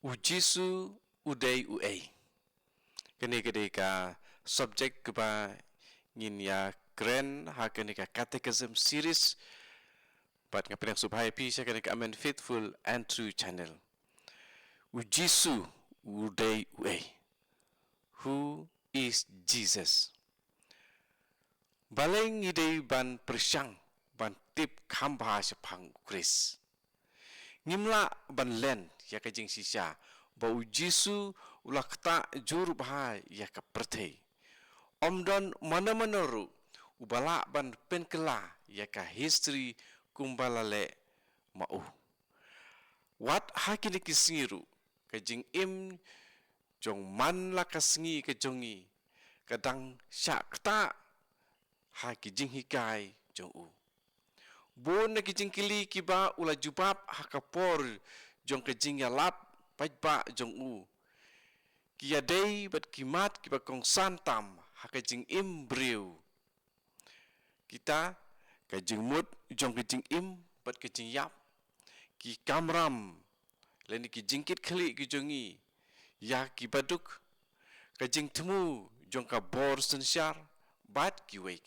Ujisu udai uai. Kini ka subjek keba ngin ya keren ha kini ka catechism series bat ngapin yang subhai pi saya kini ka amen faithful and true channel. Ujisu udai uai. Who is Jesus? Baleng idei ban persyang ban tip khamba sepang Chris. Ngimla ban len ya ka jing sisa bau Jisu ulakta jur bahai ya ka perthei omdon mana manaru ubala ban penkela ya ka history kumbalale mau wat hakini kisingiru ka jing im jong man la kasingi ka jongi kadang syakta haki jing hikai jong u bon na kijing kili kiba ula jubab hakapor jong kejing ya lap pajba jong u kia dei bat kimat kiba kong santam hakajing imbriu kita kajing mut jong kejing im bat kejing yap ki kamram leni kijing kit khali ki jongi ya ki baduk kajing temu jong ka bor sensyar bat kiwei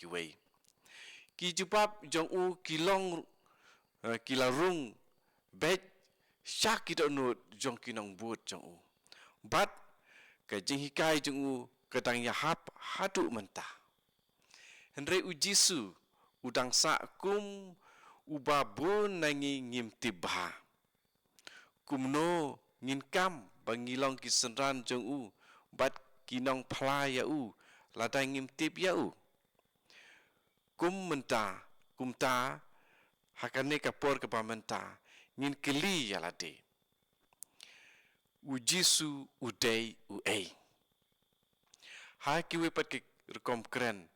ki jubab jong u kilong kilarung bet syak kita nut jong kinong but jong u bat kajing hikai jong u kadang yahap hadu mentah henry ujisu udang sa kum ubabun nangi ngim tibha kumno ngin kam bangilong kisenran jong u bat kinong phlaya u ladai ngim tib ya u kumta hakane kapor ke pamenta ngin keli yalade ujisu udai uai haki wepat ke rekom keren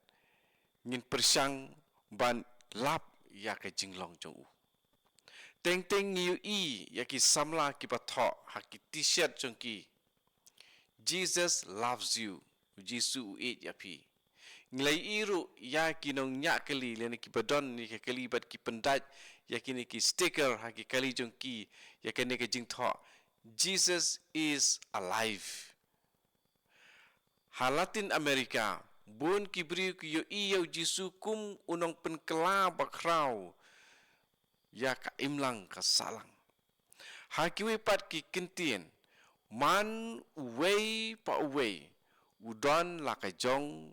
ngin persyang ban lap ya ke jinglong jong u teng ngiu i ya ki samla ki patho haki t-shirt jong ki Jesus loves you ujisu uai ya pi ngilai iru ya kinong nyak kali lene ki badon ni ke kali bat ki pendat ya kini ki sticker ha ki kali jong ki ya kene ke jing tho Jesus is alive ha Latin America bun ki bri ki yo iyo jisu kum unong penkela bakrau ya ka imlang ka salang ha ki we pat ki kentien man uwei pa uwei udon la ka jong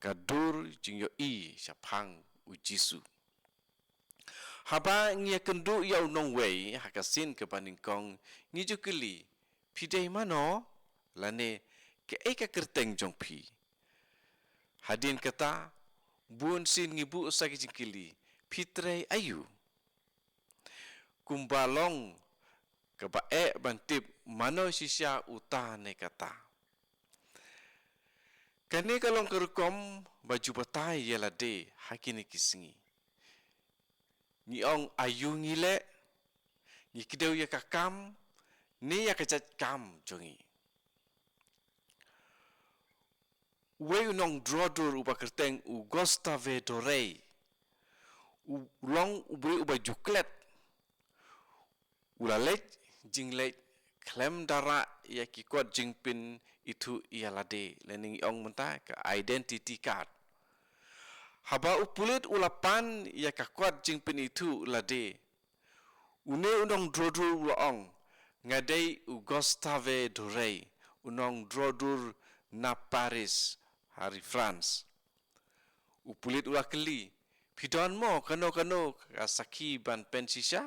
kadur jing yo i syapang ujisu haba ngia kendu ya unong wei hakasin ke paningkong ngiju keli pidei mano lane ke eka kerteng jong pi hadin kata bun sin ngibu usaki jingkili pitrei ayu kumbalong ke bae bantip mano sisya utane kata kani kalong kerukom baju batai yala de hakini kisingi ni ong ayu ngile ni kideu ya kakam ni ya kacat kam jongi we unong drodur uba kerteng u gostave dorei u long ubri uba juklet ulalej jinglet klem dara ya ki kot jingpin itu ialade lening ong menta ke identity card haba upulit ulapan ya ka kot jingpin itu lade une unong drodur ulaong ngadei u Gustave Doré unong drodur na Paris hari France upulit ulakeli pidon mo kano kasaki ban pensisya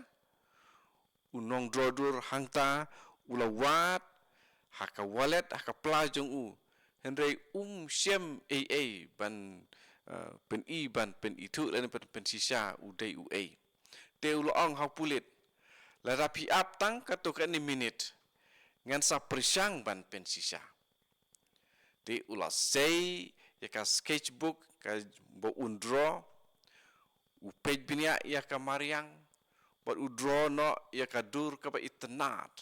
unong drodur hangta ulawat haka wallet haka plajong u henry siem ban pen i ban pen itu dan pen sisa udai uai te ulong hak pulit la rapi ap tang kato ka ni minute ngan sa persyang ban pen sisa te ula sei ya ka sketchbook ka bo undro u page binia ya ka mariang but udro no ya ka dur ka ba itnat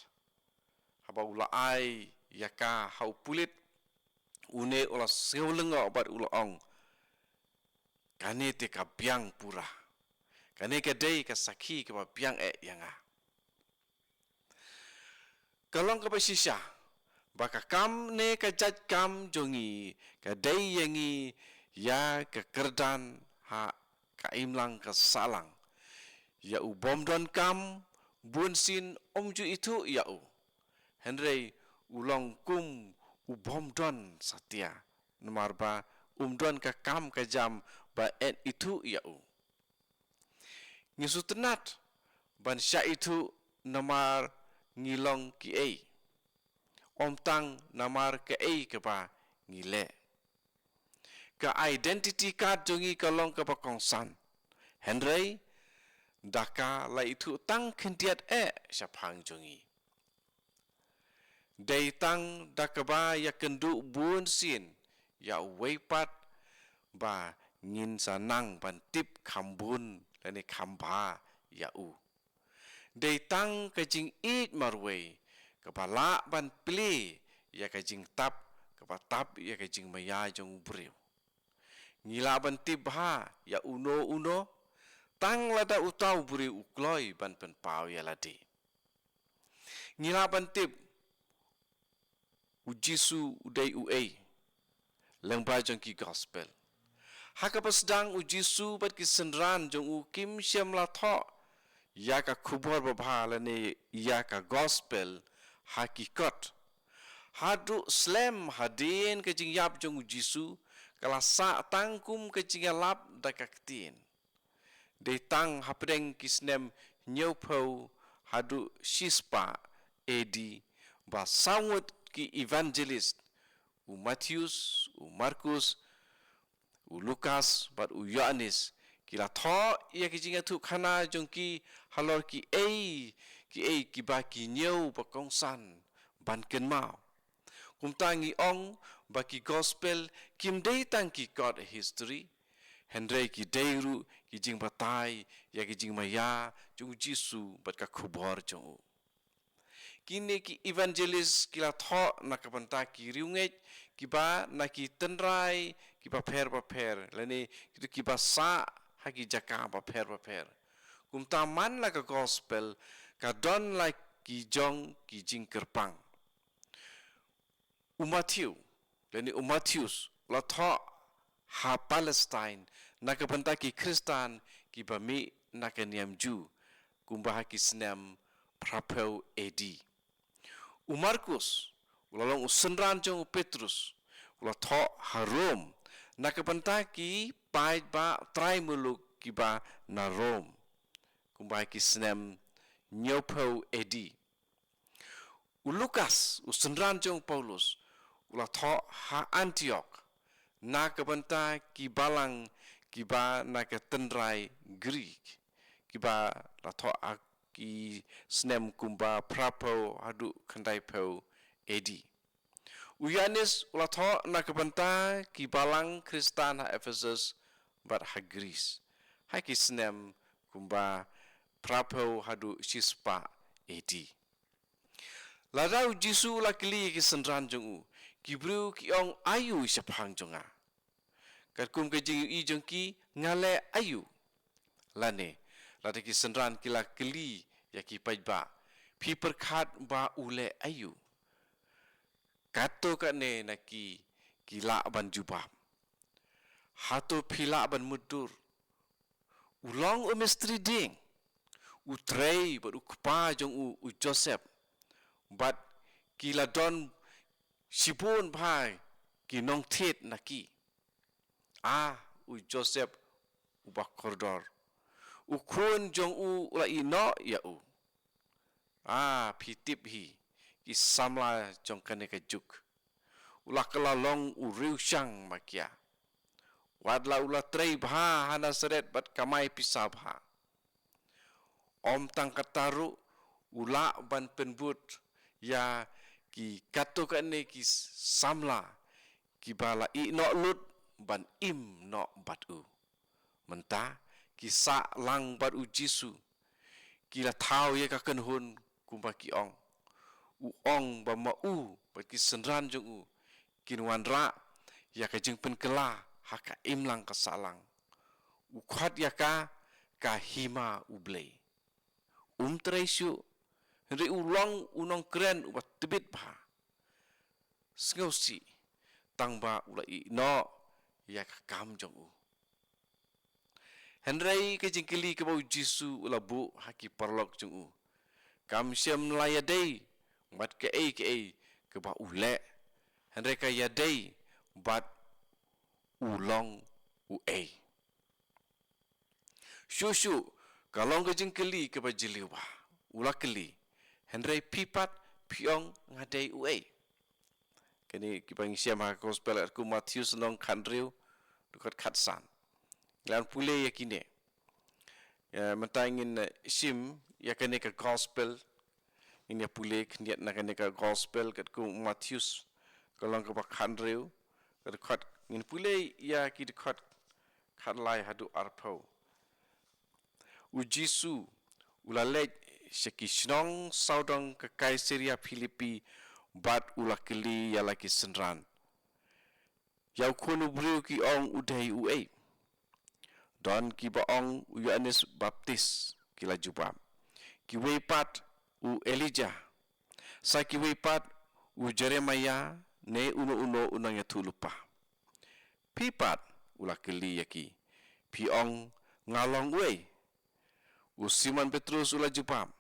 haba ula ai ya ka hau pulit une ula seulenga bat ula ong kane te ka biang pura kane ka dei ka sakhi ka biang yanga kalong ka pasisya baka kam ne ka jaj kam jongi ka dai yangi ya ka kerdan ha ka imlang ka salang ya u bomdon kam bunsin omju itu ya u henrei ulong kum u bomdon satya nomor ba umdon ka kam ka jam ba et itu ya u ngisutenat ban sya itu namar ngilong ki ei omtang namar ke ei ke ba ngile ka identity card jongi kalong ke ba kongsan henrei daka la itu tang kentiat syapang jongi dei tang dakaba ya kendu bun sin ya weipat ba ngin sanang ban tip khambun lani khamba ya u dei tang ka jing it marwei ka bala ban pli ya ka jing tap ka ba tap ya ka jing maya jong briu ngila ban tip ha ya uno tang lada utau buri ukloi ban pen pau ya ladi ngila ban tip ujisu udai uei lengba jong ki gospel haka pasdang ujisu bat ki senran jong u kim syam la tho ya ka khubor babha lane ya ka gospel hakikat hadu slam hadin ke jing yap jong ujisu kala sa tangkum ke jing lap dakaktin de tang hapdeng kisnem nyopo hadu shispa edi ba sawut ki evangelist u Matthews u Markus u Lukas bat u Yohanes kila tho ya ki jinga tu khana jong ki halor ki ki ba ki nyeu ba kongsan ban ken mau kum tangi ong ba ki gospel kim dei tang ki god history henrei ki deiru ki jing batai ya ki jing maya jong jisu bat ka khubor jong kini ki evangelist kila tho na ka banta ki riunget ki ba na ki tenrai ki ba pher lani ki ba sa ha ki jaka ba pher kum ta man la ka gospel ka don like ki jong ki jing kerpang Matthew lani Matthews la tho ha Palestine na ka banta ki Kristan ki ba mi na ka niam ju kum ba ki snam prapeu edi Markus ulalong usenran jong Petrus ula tho harom nakabanta ki pait ba trai muluk ki ba na Rom kumbai ki snem nyopo edi Lukas usenran jong Paulus ula tho ha Antioch nakabanta ki balang ki ba nakatendrai Greek ki ba la tho ki snem kumba prapo hadu kandai po edi Uyanis ula tho nakabanta ki balang Kristan ha Ephesus bat ha Greece ha ki snem kumba prapo hadu shispa edi ladau jisu la kili ki senran jong ki bru ki ong ayu syapang jonga kat kum ke jing i jong ki ngale ayu lane lada ki senran kila keli ya ki pajba pi perkhat ba ule ayu kato ka ne na ki la ban jubab hato phila ban mudur ulong mistri ding utrei ba ukpa jong u Joseph bat kila don sipun bhai ki nong thet na ki u Joseph u bakordor ukun jong u la ino ya u pitip hi ki samla jong kane ka juk ula kala long u riu shang makia wadla ula trei bha hana seret bat kamai pisa bha om tang kataru ula ban penbut ya ki kato kane ki samla ki bala i no lut ban im no bat u menta ki sa lang bat u jisu ki la thau ye ka kan hun kumba ki ong u ong ba ma u ba ki senran jong u kin wan ra ya ka jing pen kela ha ka im lang ka salang u khat ya ka hima u blei treisu Henry ulang unong keren ubat tebit bah. Sengausi tangba ulai no ya kam jong u. Henry ke jingkili ke bau Jisu ulabu haki parlok jong u. Kam siam layadai bat ke ke ba ule. Henry ka yadai bat ulong u ei. Shushu kalong ke jingkili ke ba jiliwa ulakeli. Henry pipat piong ngadai u ei. Kini kipang siam ha gospel at ku Matius long khandriu dukat khatsan. Lan pule yakine. Ya mentangin sim yakane ka gospel ini pule kniat nakane ka gospel kat ku Matius kalong ka khandriu kat khat ngin pule ya ki khat khatlai hadu arpau. Ujisu ulalej sekisnong saudong ke Kaisaria Filipi bat ulakili ya lagi senran. Yau kunu beriu ki ong udai uei. Don ki baong u Yohanes Baptis kila jubam. Ki weipat u Elijah. Sa ki weipat u Jeremiah ne uno unang ya tulupa. Pipat ulakili yaki. Piong ngalong uei. U Simon Petrus ula jubam.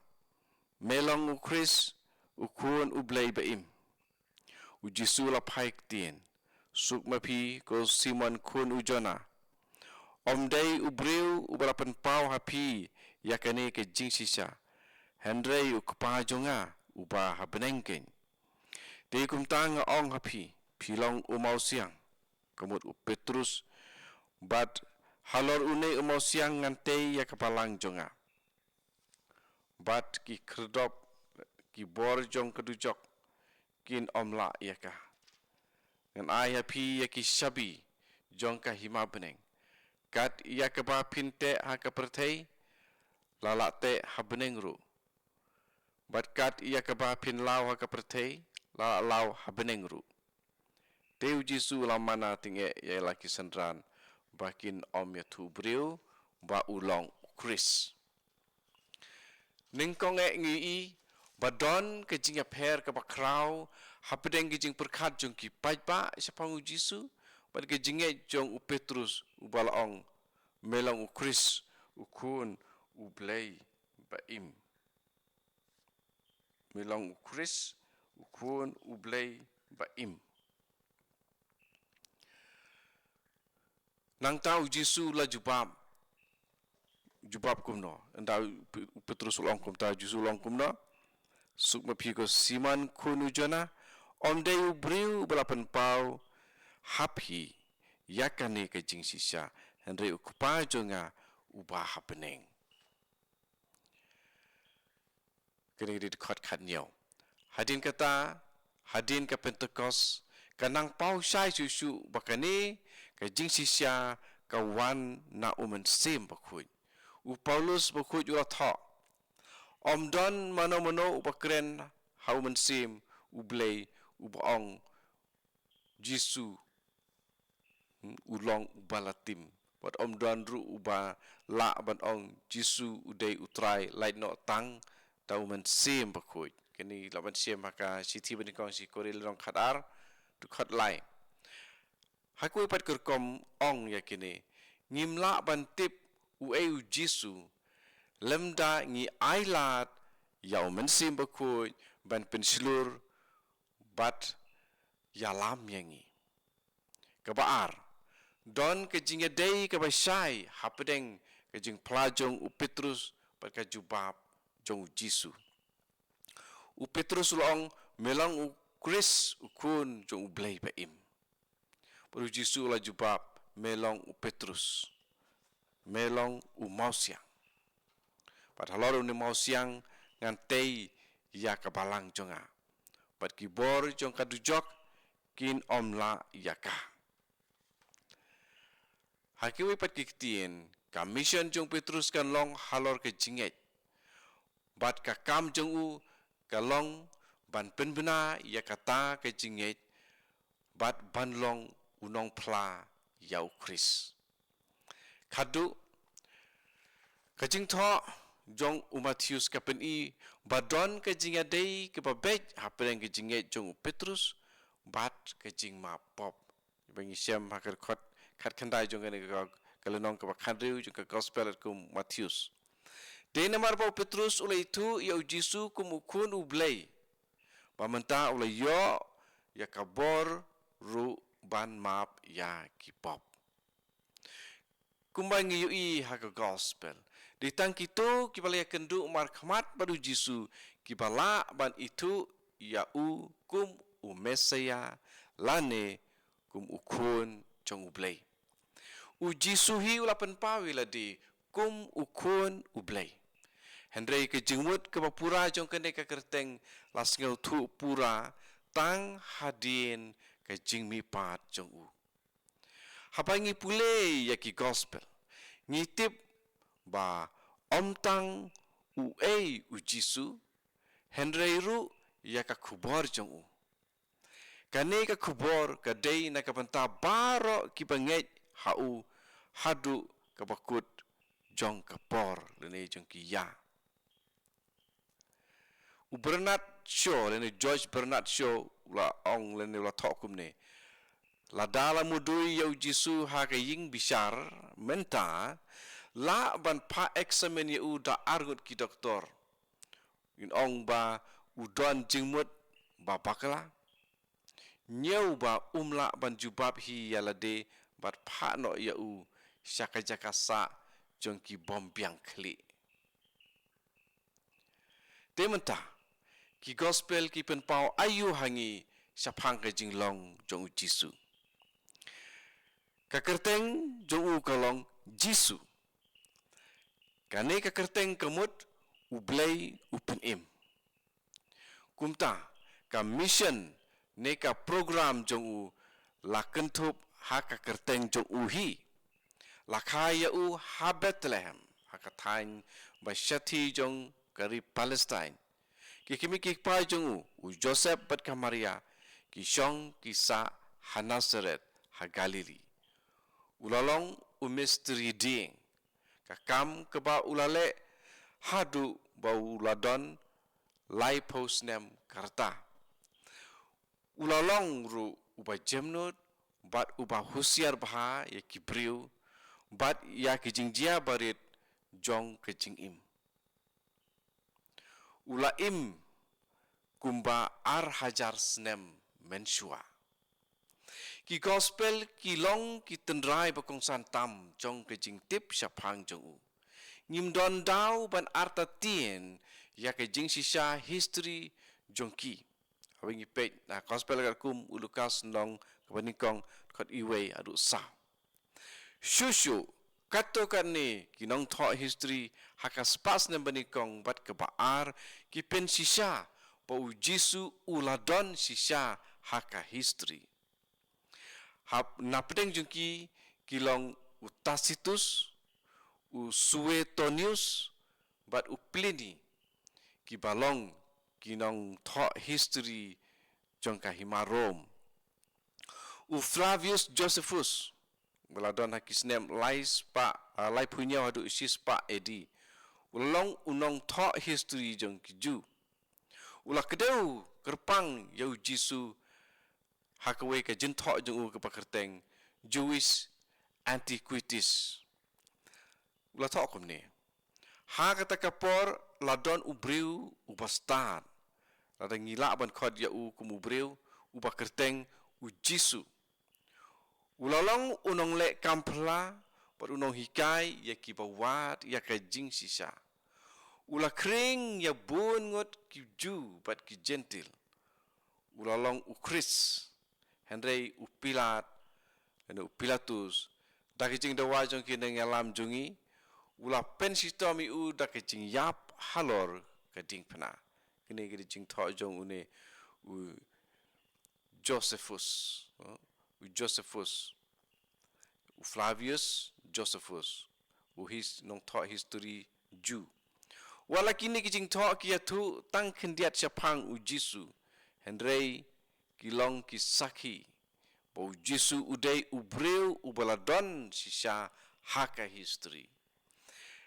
Melong u Chris ukun ublay baim. Ujisu la paik tien. Suk mapi ko Simon kun ujona. Omday ubriu ubalapan pau hapi yakane ke jingsisa. Hendrei ukpajonga uba habenengken. Dei kumtanga ong hapi pilong umau siang. Kamut u Petrus bat halor une umau siang ngante ya kapalang jonga. Bat ki kredop ki bor jong kedujok kin omla yaka. Ngan ai hapi ya ki sabi jong ka hima beneng. Kat ya ka ba pinte ha ka pertei lalate ha beneng ru. Bat kat ya ka ba pin lau ha ka pertei lau ha beneng ru. Teu Jisu la mana tinge ya laki sendran bakin om ya tu briu ba ulong Chris. Ningkong ngi badon ke jing per ke bakrau hapedeng ke jing perkat jong ki pajba sapang u Jisu bad ke jing jong u Petrus u balaong melong u Chris u kun u blay baim melong u Chris u kun u blay baim nang tau Jisu la jubab kumno enda Petrus ulong kum ta Jisu ulong kumno suk mapi ko Simon kunu jona omde ubriu belapan pau hapi yakane ke jing sisa henry ukupa jonga ubah hapeneng kini di dekat katnyau hadin kata hadin ke Pentecost kanang pau sai susu bakane ke jing sisa kawan na umen sim bakui u Paulus bakui ula tha Omdon mano upakren hau mensim ublay ubaong Jisu ulong ubalatim bat omdon ru uba la ban ong Jisu udai utrai light no tang tau mensim bakui kini laban sim maka siti benikong si koril rong khatar tu khat lai hakui pat kerkom ong yakini ngimla ban tip u Jisu lemda ngi ailat yau mensim bakui ban pensilur bat yalam yangi kabaar don ke jinga dei ke basai hapedeng ke jing pelajong u Petrus bat ka jubab jong Jisu u Petrus long melong u Chris u kun jong blay baim baru Jisu la jubab melong u Petrus melong u mausiang pat halor ni mau siang ngantei ya kabalang jonga pat kibor jong kadujok kin omla yaka hakiwi pat kiktien commission jong Petrus kan long halor ke jinget bat ka kam jong u kalong ban penbena ya kata ke jinget bat ban long unong pla yau Chris kadu kajing tho jong Matius kapen Badon ke jing adai ke babej hapeng ke jing jong Petrus bat ke jing ma pop. Bangi siam hakar kat khandai jong ke kalenong ke bakhandriu jong ke gospel ke Matius. Dena marpau Petrus ulai itu ya Jisu kumukun ublay. Pamenta ulai yo ya kabor ru ban map ya kipop. Kumbang yui haka gospel. Ditang kitu kibala ya kendu umar khamat badu Jisu kibala ban itu ya kum umesaya lane kum ukun jong ublay. Jisu hi ulapan pawi ladi kum ukun ublay. Hendrai ke jengmut ke bapura jong kene ke kerteng lasngau tu pura tang hadin ke jingmi pat jong u. Habangi pule ya ki gospel. Ngitip ba omtang u Jisu hendrai ru ya ka kubor jong u. Kane ka kubor ka dei na ka panta baro ki banget hau hadu ka bakut jong kapor lene jong ki ya. Bernard Shaw lene George Bernard Shaw la ong lene la thokum ne la dala mudui yau Jisu ha ka ying bishar menta la ban pa examen ye da argut ki doktor in ong ba udon jingmut ba bakala nyau ba umla ban jubab hi yalade bat pa no ya syaka jakasa jongki bombiang kli tementa ki gospel ki pen pau ayu hangi sapang ke jinglong jong Jisu. Kakerteng jong kalong Jisu. Kane kakerteng kemut ublay upen im. Kumta ka mission ne ka program jong la kentup ha kakerteng jong hi. La kaya ha Bethlehem ha katain ba syati jong kari Palestine. Kikimi kikpai jong Joseph bat ka Maria ki syong kisa Hanasaret ha Galili. Ulalong misteri ding kakam keba ulale hadu ba uladon lai posnem karta. Ulalong ru uba jemnut bat uba husiar baha ya kibriu bat ya kijingjia barit jong kejingim. Ulaim kumba ar hajar snem mensua. Ki gospel ki long ki tendrai bakong santam jong kejing tip syapang jong u. Ngim don dau ban arta tien ya kejing sisa history jong ki. Hawing ipet na gospel kum ulukas nong kebanikong kot iwe adu sa. Shushu kato kan ni kinong tho history haka spas nem banikong bat kebaar ki pen sisa pau Jisu uladon sisa haka history. Hap napdeng jungki kilong Tacitus Suetonius bat Pliny ki balong kinong tho history jongka hima Rome. Flavius Josephus beladon hakisnem lai punya wadu isis pa edi. Ulong unong tho history jongki ju. Ula kedeu kerpang yau Jisu hakawe ke jentho jong ke pakerteng Jewish Antiquities. Ula tho kum ni. Ha kata kapor ladon ubriu ubastan. Lada ngila ban khod ya kum ubriu ubakerteng Jisu. Ulalong unong le kampla par unong hikai ya ki bawat ya ka jing sisa. Ula kring ya bun ngot ki ju bat ki gentil. Ulalong ukris Henry Pilat dan Pilatus dah kecing dawa jong kini ngalam jungi ula pen sistem iu dah kecing yap halor keding pena kini kecing thok jong une Josephus Flavius Josephus his nong thok history Jew wala kini kecing thok kia tu tang kendiat syapang Jisu Henry kilong kisaki bau Jisu udai ubreu ubaladon sisa haka history.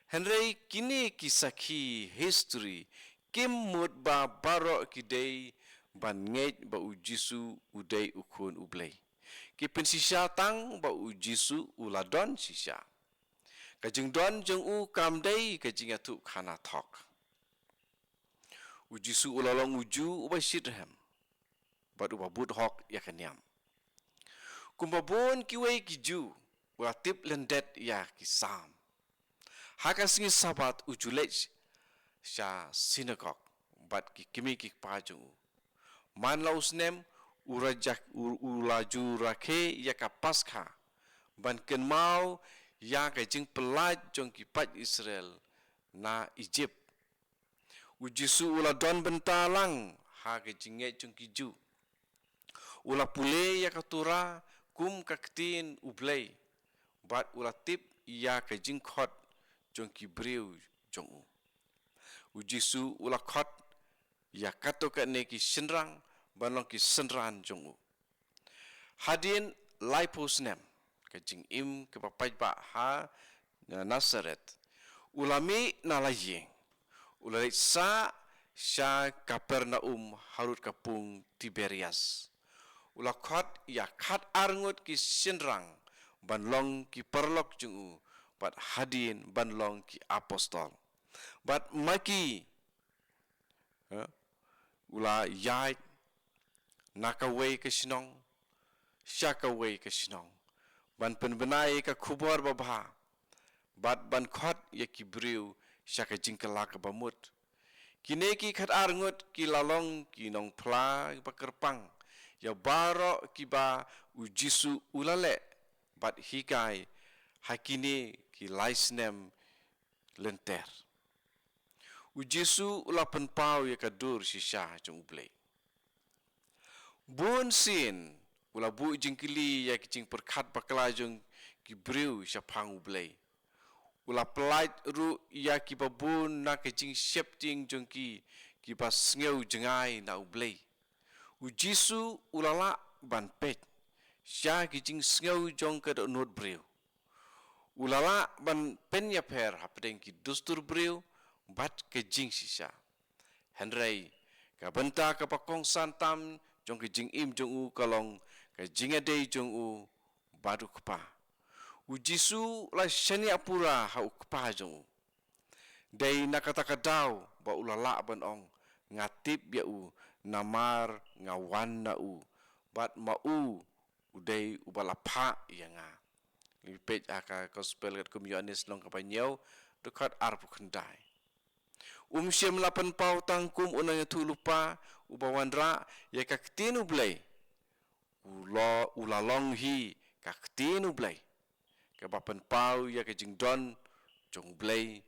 Henry kini kisaki history kim mut ba barok kidei ban ngej ba u Jisu udei ukun ublei. Ki pensisya tang ba u Jisu uladon sisya. Kajing don jeng u kamdei kajing atu kana thok. U Jisu ulalong uju ubai sidhem. Bat uba bud hok ya kenyam. Kumbabun kiwei kiju ulatip lendet ya kisam. Haka singi sabat ujulej sya sinagog bat ki kimi ki pajung. Man lausnem urajak ulaju rakhe ya ka paskha ban ken mau ya ka jing pelaj jong ki pat Israel na Egypt. Ujisu ula don bentalang ha ka jinge jong ki ju. Ula pule ya ka tura kum ka ktin ublei bat ula tip ya ka jing khot jong ki breu jong u. Ujisu ula khot ya kato ka ne ki senrang banong ki senran jong u. Hadin lai posnem ka jing im ke papai ba ha Nazaret. Ulami na layeng. Ulai sa sya Kapernaum harut kapung Tiberias. Ula khot ya khat arngut ki senrang banlong ki perlok jong u. Bat hadin banlong ki apostol. Bat maki ula yai nakaway ke sinong syakaway ke sinong ban penbenai ka khubor babha bat ban khot ya ki briu syaka jingkala ka bamut kine ki khat arngut ki lalong ki nong phla bakerpang ya baro ki ba u Jisu ulale bat hikai hakini ki laisnem lenter. U Jisu ula penpau ya kadur sisya jong ublei. Bun sin ula bu jingkili ya kicing perkhat bakla jong ki briu syapang ublei. Ula pelait ru ya ki babun na kicing syep ting jong ki pas ngeu jengai na ublei. U Jisu ulala ban pet sya kicing ngeu jong ka not briu. Ulala ban penya per hapdeng ki dustur briu bat ke jing sisa. Henry ka benta ka pakong santam jong ke jing im jong u kalong ka jing adei jong u badu kepa. U Jisu la shani apura ha u kepa jong u. Dei nakata kadau ba ulala ban ong ngatip ya u namar ngawan na u bat ma u udei ubalapa ya nga. Lipet aka gospel kat kum Yohanes long kapanyau dekat arpu kendai. Syem lapan pau tangkum unang tu lupa ubawandra ya kaktinu blai. Ulalong hi kaktinu blai. Kabapan pau ya kajingdon jong blai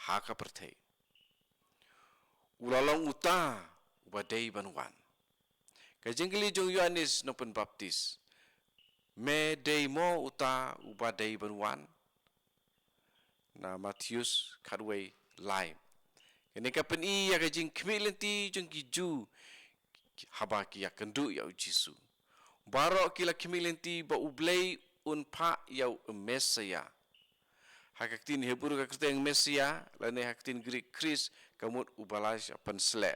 haka pertai. Ulalong uta ubadai banwan. Kajingkili jong Yohanes nopen baptis. Me dei mo uta ubadai banwan. Na Matius kadway lai. Kene kapen i ya kajing kemilenti jong kiju haba ki ya kendu ya Jisu. Baro kila kemilenti ba ublei unpa ya Mesia. Hakaktin Hebrew kakten Mesia lane haktin Greek Chris kamut ubalash apan sle.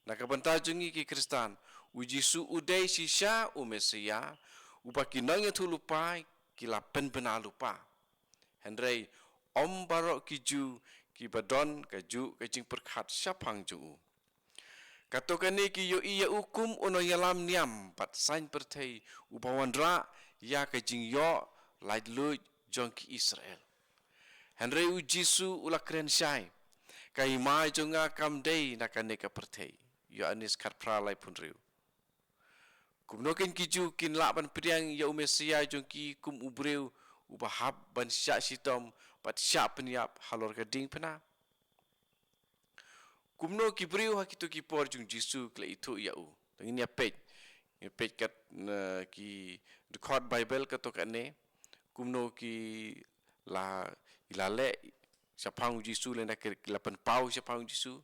Nakabanta jongi ki Kristan u Jisu udai sisya u Mesia ubakinang ya lupa kila penbena lupa. Henry om barok kiju ki badon kaju kajing perkhat syapang juu. Katokane ki yo iya ukum ono yalam niam pat sain pertai ubawandra ya kajing yo laidlu jongki Israel. Henry u Jisu ula kren syai. Kai mai jonga kamdei nakane ka pertai. Yo anis karpra lai pun riu. Kumnoken kiju kin laban priang ya umesia jongki kum ubreu ubahab ban syak sitom pat syak peniap halor gading pena. Kumno kibriu hakitu kipor jung Jisu kle itu ya u. Tengin ya page kat ki record Bible katokane kumno ki la ilale syapang Jisu lena kilapan pau syapang Jisu.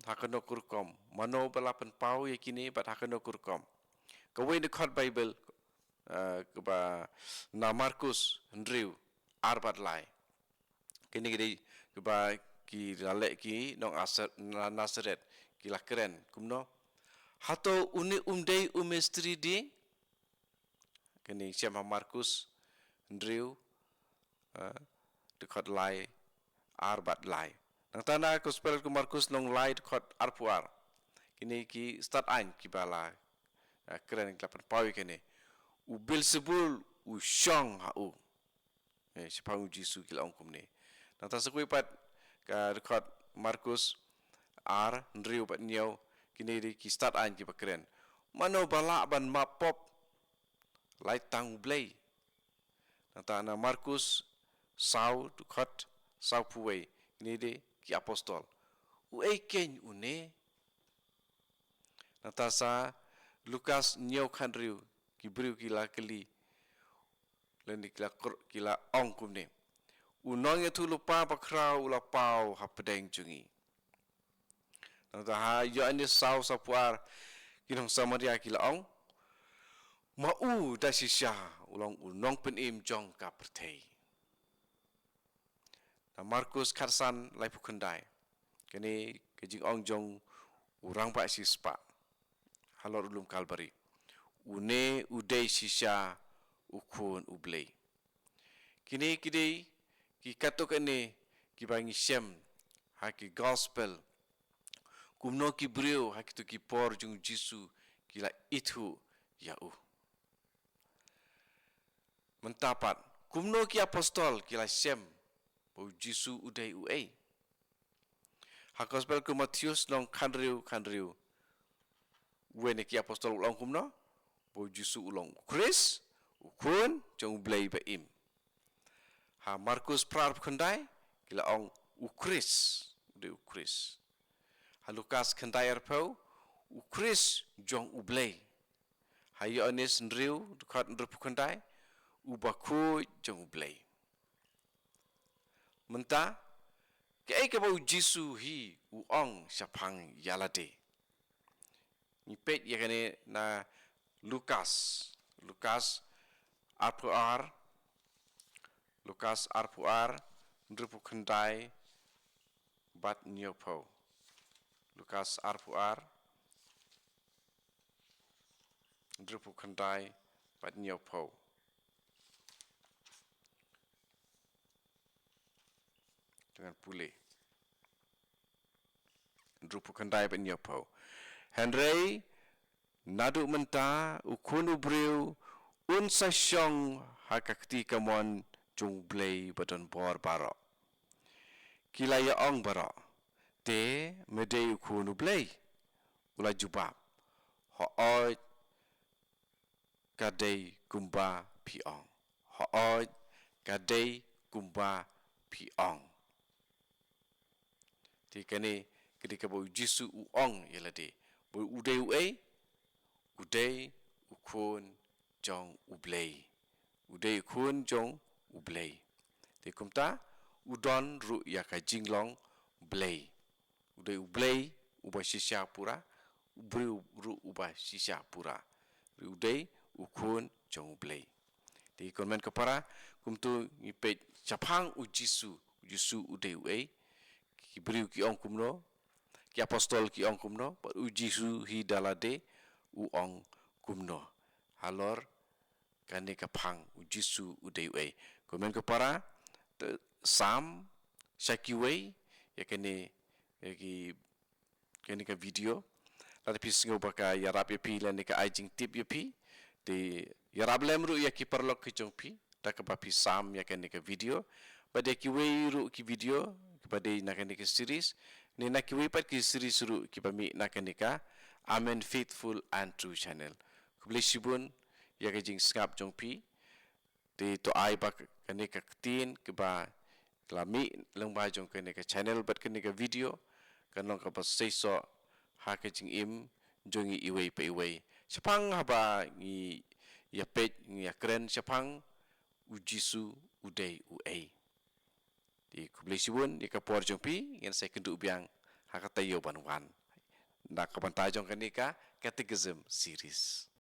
Hakano kurkom. Mano balapan pau yakini bat hakano kurkom. Kawai record Bible keba na Markus Andrew arbat lai. Kini gede keba ki lalek ki nong asar Nazaret ki la keren kumno hato uni umdei umestri di kini siam Markus Andrew dekat lai arbat lai nang tana gospel ku Markus nong lai dekat arpuar kini ki start ain ki bala keren klapan pawi kini u Beelzebul u syong hau sepang Jisu kila ongkum ni nang ta sekui pat ka dekat Markus Andrew pat niau kini di ki start ain ki bakeren mano bala ban mapop lai tang blay nang ta Markus sau dekat sau puai ini de ki apostol u ken une natasa Lukas nyau khandriu ki briu kila keli lendi kila ong kumne unong tu lupa pakrau la pau hapedeng jungi nata ha yo ani sau sapuar kinong Samaria kila ong mau da sisya ulang unong penim jong ka pertei na Markus Karsan lai pukundai kini kejing ong jong urang ba sispa halor ulum kalbari une udai sisya ukun ublei kini kidei ki katok ane ki bangi syam ha ki gospel kumno ki brio ha ki tu ki por jung Jisu kila itu yau mentapat kumno ki apostol kila syam bo Jisu udai uai ha gospel ku Matius nong khandriu wene ki apostol ulang kumno bo Jisu ulang Chris ukun jong blai baim ha Markus prar khandai kila ong ukris de ukris ha Lukas khandai arpau ukris jong ublai ha Yohanes ndriu dekat ndrup khandai ubaku jong ublai menta ke ka bo Jisu hi uong sapang yalade ni pet ya kene na Lukas arpuar ndrupu khandai bat nyopo Lukas arpuar ndrupu khandai bat nyopo dengan pulih ndrupu khandai bat nyopo Henry nadu menta ukunu briu un sasyong hakakti kamon jung blay badon bor barok kila ya ong barok te medei ukunu blay ula jubab ho oi kadei kumba piong ho oi kadei kumba piong ti kani ketika bo Jisu uong yelade bo udai ukun jong ublay udai ukun jong ublay te kumta udon ru ya ka jinglong blay udai ublay uba sisya pura ubri ru uba sisya pura udai ukun jong ublay te konmen kapara kumtu ngipet chapang u Jisu udai uai ki briu ki ong kumno ki apostol ki ong kumno u Jisu hi dalade u ong kumno halor kani kapang u Jisu udai uai komen kapara sam sakiwei ya kani ka video la pi singo baka ya rap pi la ni ka ajing tip ya pi de ya rap lemru ya ki perlok ki jong pi ta ka pi sam ya kani ka video pada ki wei ru ki video pada na kani ka series ni na ki wei pat ki series ru ki pami na kani ka Amen Faithful and True channel kublisibun ya ka jing skap jong pi de to ai bak kani ka tin ke ba lami lang ba jong kani ka channel bat kani ka video kanong ka pas seiso ha ka jing im jong i iwei pe iwei sepang haba ngi ya pet ngi ya kren sepang u Jisu udai uai di kublisibun ya ka por jong pi ngen sai kendu biang ha ka tayo banwan nak ka bantajong kani ka catechism series